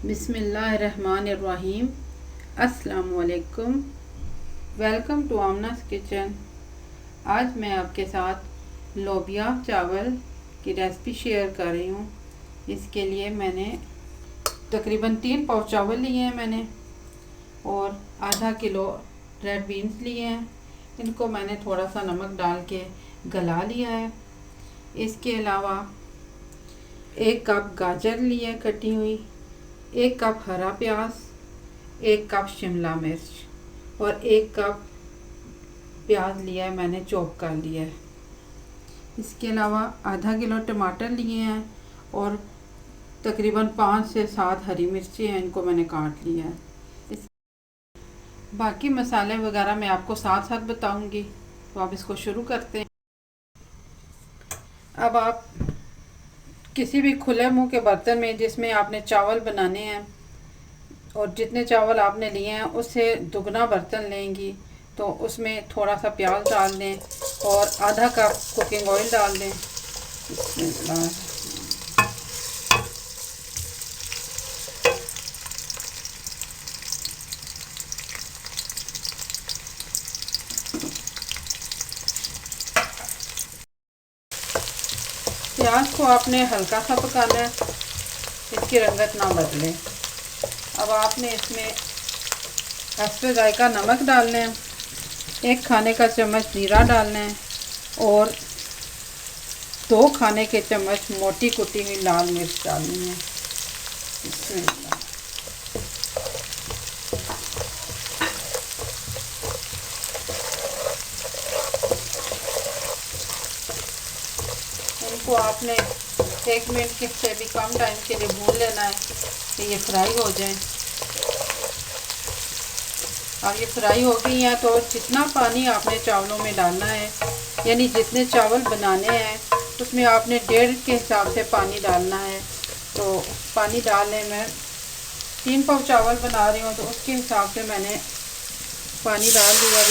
बिस्मिल्लाहिर्रहमानिर्रहीम। अस्सलामुअलैकुम। Welcome to Aamna's kitchen. आज मैं आपके साथ लोबिया चावल की रेसिपी शेयर कर रही हूँ। इसके लिए मैंने तकरीबन 3 पाव चावल लिए हैं मैंने, और आधा किलो रेड बीन्स लिए हैं। इनको मैंने थोड़ा सा नमक डाल के गला लिया है। इसके अलावा 1 कप गाजर ली है कटी हुई, 1 कप हरा प्याज, 1 कप शिमला मिर्च और 1 कप प्याज लिया है मैंने, चॉप कर लिया है। इसके अलावा आधा किलो टमाटर लिए हैं और तकरीबन 5 से 7 हरी मिर्ची हैं, इनको मैंने काट लिया है। बाकी मसाले वगैरह मैं आपको साथ साथ बताऊंगी, तो आप इसको शुरू करते हैं। अब आप किसी भी खुले मुंह के बर्तन में जिसमें आपने चावल बनाने हैं, और जितने चावल आपने लिए हैं उससे दुगना बर्तन लेंगी, तो उसमें थोड़ा सा प्याज डाल दें और आधा कप कुकिंग ऑयल डाल दें। प्याज को आपने हल्का सा पकाना है, इसकी रंगत ना बदले। अब आपने इसमें हस्बे जायका नमक डालना है, 1 खाने का चम्मच जीरा डालना है और 2 खाने के चम्मच मोटी कुटी हुई लाल मिर्च डालनी है। इसमें इनको आपने 1 मिनट के से भी कम टाइम के लिए भून लेना है कि ये फ्राई हो जाए। अब ये फ्राई हो गई हैं, तो जितना पानी आपने चावलों में डालना है, यानी जितने चावल बनाने हैं उसमें आपने 1.5 के हिसाब से पानी डालना है। तो पानी डालने में 3 पाव चावल बना रही हूँ, तो उसके हिसाब से मैंने पानी डाल दिया।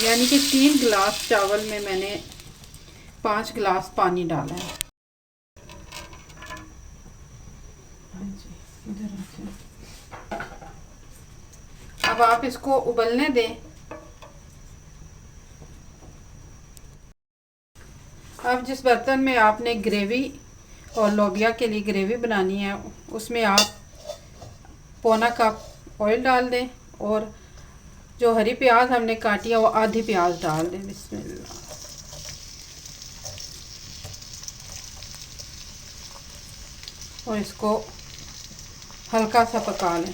यानी कि 3 गिलास चावल में मैंने 5 गिलास पानी डाला है। अब आप इसको उबलने दें। अब जिस बर्तन में आपने ग्रेवी और लोबिया के लिए ग्रेवी बनानी है, उसमें आप पौना कप ऑयल डाल दें और जो हरी प्याज हमने काटी है वो आधी प्याज डाल दें। बिस्मिल्लाह। और इसको हल्का सा पका लें।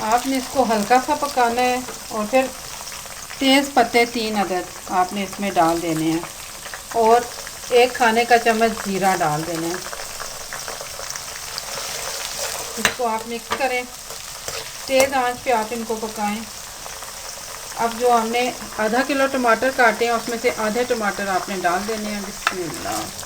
आपने इसको हल्का सा पकाना है और फिर तेज़ पत्ते 3 अदद आपने इसमें डाल देने हैं और 1 खाने का चम्मच जीरा डाल देना है। इसको आप मिक्स करें, तेज़ आंच पे आप इनको पकाएं। अब जो हमने आधा किलो टमाटर काटे हैं, उसमें से आधे टमाटर आपने डाल देने हैं। बिस्मिल्लाह।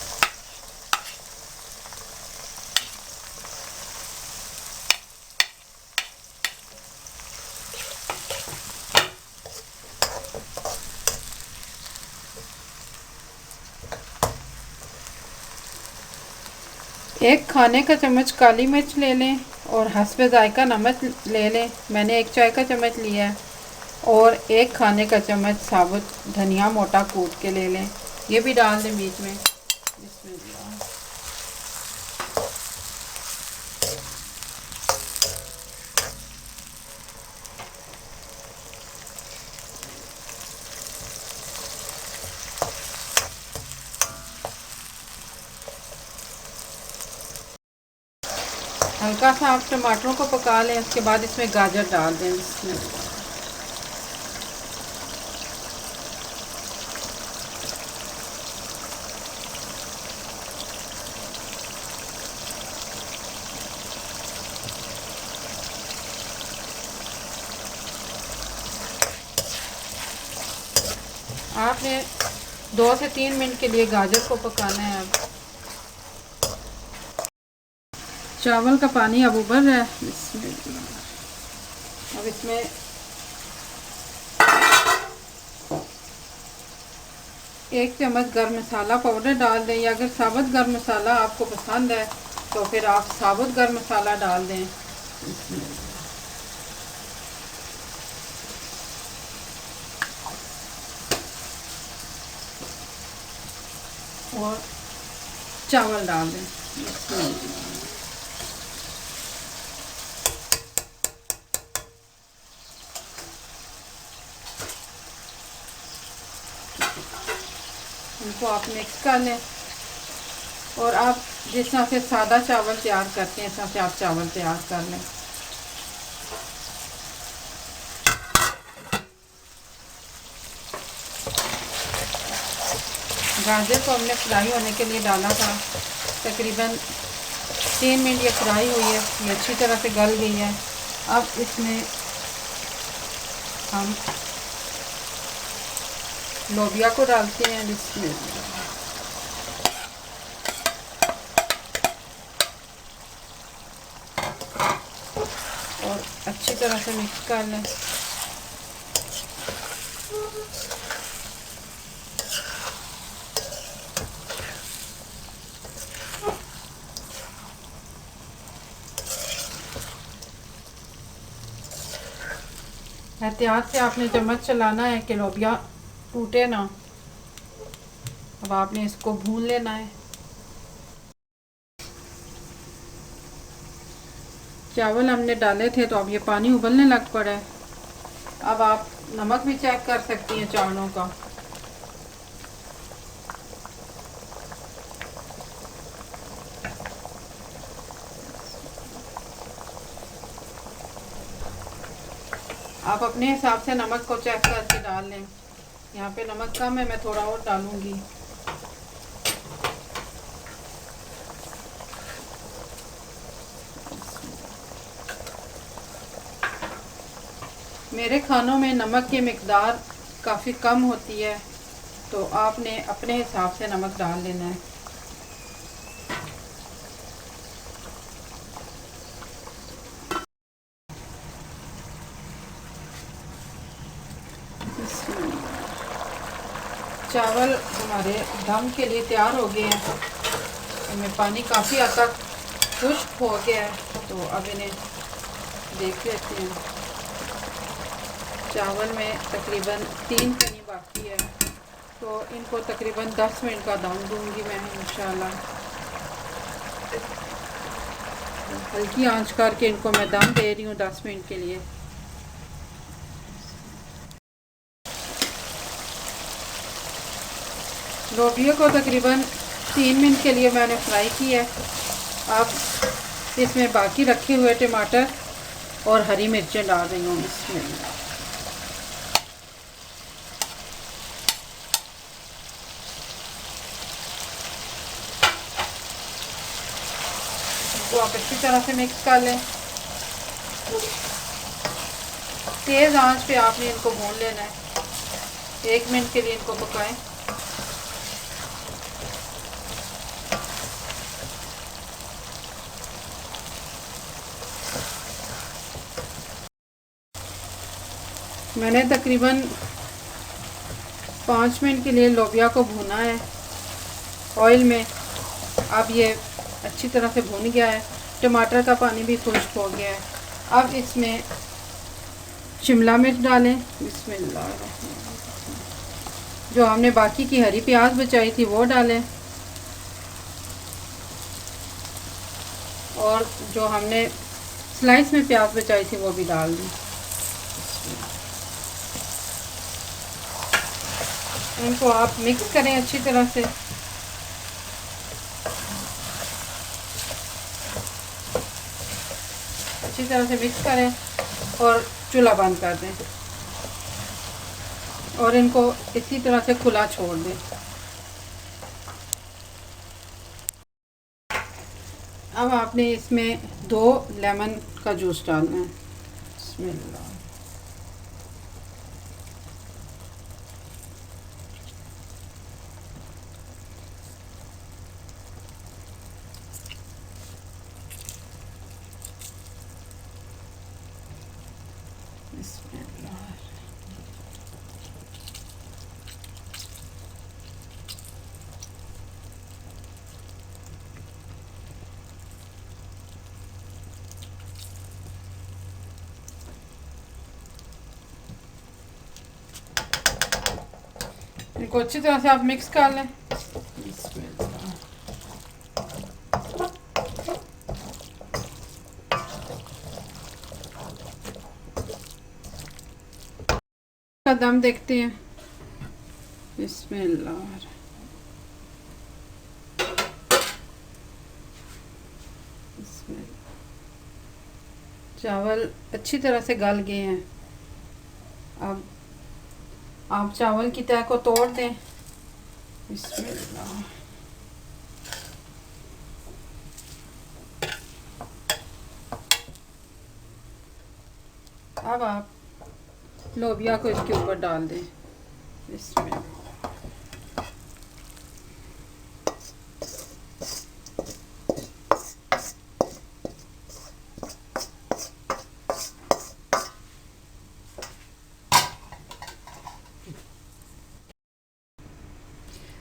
एक खाने का चम्मच काली मिर्च ले लें और हस्बे जायका नमक ले लें। मैंने 1 चाय का चम्मच लिया है और 1 खाने का चम्मच साबुत धनिया मोटा कूट के ले लें, ये भी डाल दें बीच में। बिस्मिल्लाह। हल्का सा आप टमाटरों को पका लें, उसके बाद इसमें गाजर डाल दें। आपने 2 से 3 मिनट के लिए गाजर को पकाना है। अब चावल का पानी अब उबल रहा है। अब इसमें 1 चम्मच गर्म मसाला पाउडर डाल दें, या अगर साबुत गर्म मसाला आपको पसंद है तो फिर आप साबुत गर्म मसाला डाल दें। और चावल डाल दें। इनको आप मिक्स कर लें और आप जिस तरह से सादा चावल तैयार करते हैं इस तरह से आप चावल तैयार कर लें। गाजर को हमने फ्राई होने के लिए डाला था, तकरीबन 3 मिनट ये फ्राई हुई है, ये अच्छी तरह से गल गई है। अब इसमें हम लोबिया को डालते हैं। बिस्मिल्लाह। और अच्छी तरह से मिक्स कर लें। एहतियात से आपने चम्मच चलाना है कि लोबिया टूटे ना। अब आपने इसको भून लेना है। चावल हमने डाले थे तो अब ये पानी उबलने लग पड़ा है। अब आप नमक भी चेक कर सकती हैं चावलों का। आप अपने हिसाब से नमक को चेक करके डाल लें। यहाँ पे नमक कम है, मैं थोड़ा और डालूंगी। मेरे खानों में नमक की मिकदार काफ़ी कम होती है, तो आपने अपने हिसाब से नमक डाल लेना है। चावल हमारे दम के लिए तैयार हो गए हैं। इनमें पानी काफ़ी हद तक खुश्क हो गया है, तो अब इन्हें देख लेते हैं। चावल में तकरीबन 3 कनी बाकी है, तो इनको तकरीबन 10 मिनट का दम दूंगी मैं इंशाल्लाह। हल्की आंच करके इनको मैं दम दे रही हूँ 10 मिनट के लिए। लोबिया को तकरीबन 3 मिनट के लिए मैंने फ्राई किया है। अब इसमें बाकी रखे हुए टमाटर और हरी मिर्चें डाल रही हूँ इसमें। इनको आप अच्छी तरह से मिक्स कर लें। तेज़ आंच पे आपने इनको भून लेना है। 1 मिनट के लिए इनको पकाएं। मैंने तकरीबन 5 मिनट के लिए लोबिया को भुना है ऑयल में। अब ये अच्छी तरह से भुन गया है, टमाटर का पानी भी खुश्क हो गया है। अब इसमें शिमला मिर्च डालें। बिस्मिल्लाह। जो हमने बाकी की हरी प्याज बचाई थी वो डालें, और जो हमने स्लाइस में प्याज बचाई थी वो भी डाल दें। इनको आप मिक्स करें अच्छी तरह से। अच्छी तरह से मिक्स करें और चूल्हा बंद कर दें और इनको इसी तरह से खुला छोड़ दें। अब आपने इसमें 2 लेमन का जूस डालना है। बिस्मिल्लाह। इनको अच्छी तरह से आप मिक्स कर लें। का दम देखते हैं। बिस्मिल्लाह। चावल अच्छी तरह से गल गए हैं। अब आप चावल की तह को तोड़ दें। बिस्मिल्लाह। अब आप लोबिया को इसके ऊपर डाल दें। इसमें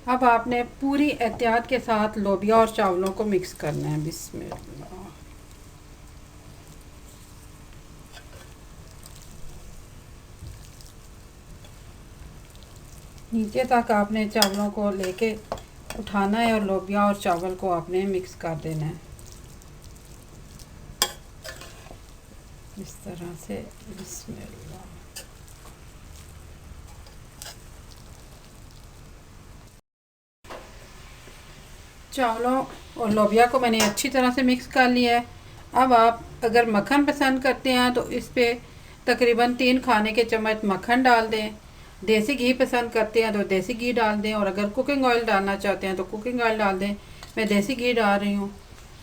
अब आपने पूरी एहतियात के साथ लोबिया और चावलों को मिक्स करना है। बिस्मिल्लाह। नीचे तक आपने चावलों को लेके उठाना है और लोबिया और चावल को आपने मिक्स कर देना है इस तरह से। बिस्मिल्लाह। चावलों और लोबिया को मैंने अच्छी तरह से मिक्स कर लिया है। अब आप अगर मक्खन पसंद करते हैं तो इस पे तकरीबन 3 खाने के चम्मच मक्खन डाल दें। देसी घी पसंद करते हैं तो देसी घी डाल दें, और अगर कुकिंग ऑयल डालना चाहते हैं तो कुकिंग ऑयल डाल दें। मैं देसी घी डाल रही हूँ।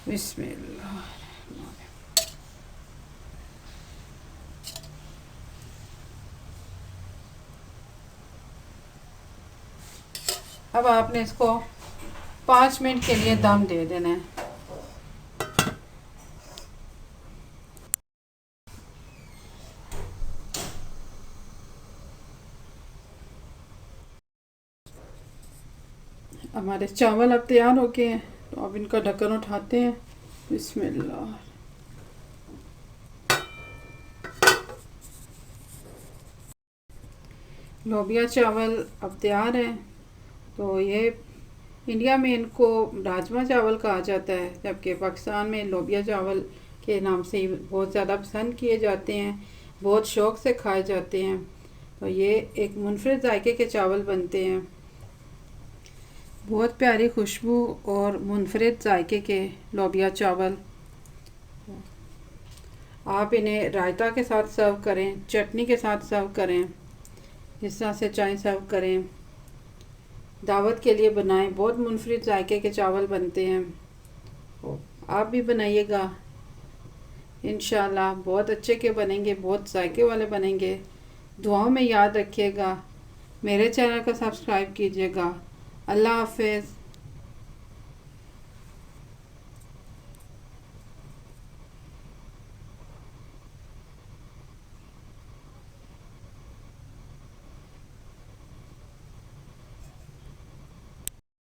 बिस्मिल्लाह। अब आपने इसको 5 मिनट के लिए दम दे देना है। हमारे चावल अब तैयार हो गए हैं, तो अब इनका ढक्कन उठाते हैं। बिस्मिल्लाह। लोबिया चावल अब तैयार हैं। तो ये इंडिया में इनको राजमा चावल कहा जाता है, जबकि पाकिस्तान में लोबिया चावल के नाम से ही बहुत ज़्यादा पसंद किए जाते हैं, बहुत शौक़ से खाए जाते हैं। तो ये एक मुनफरिद जायके के चावल बनते हैं, बहुत प्यारी खुशबू और मुनफरिद जायके के लोबिया चावल। आप इन्हें रायता के साथ सर्व करें, चटनी के साथ सर्व करें, जिस तरह से चाय सर्व करें, दावत के लिए बनाएं। बहुत मुनफरिद जायके के चावल बनते हैं। आप भी बनाइएगा, इंशाल्लाह बहुत अच्छे के बनेंगे, बहुत जायके वाले बनेंगे। दुआओं में याद रखिएगा। मेरे चैनल को सब्सक्राइब कीजिएगा। अल्लाह हाफ़िज़।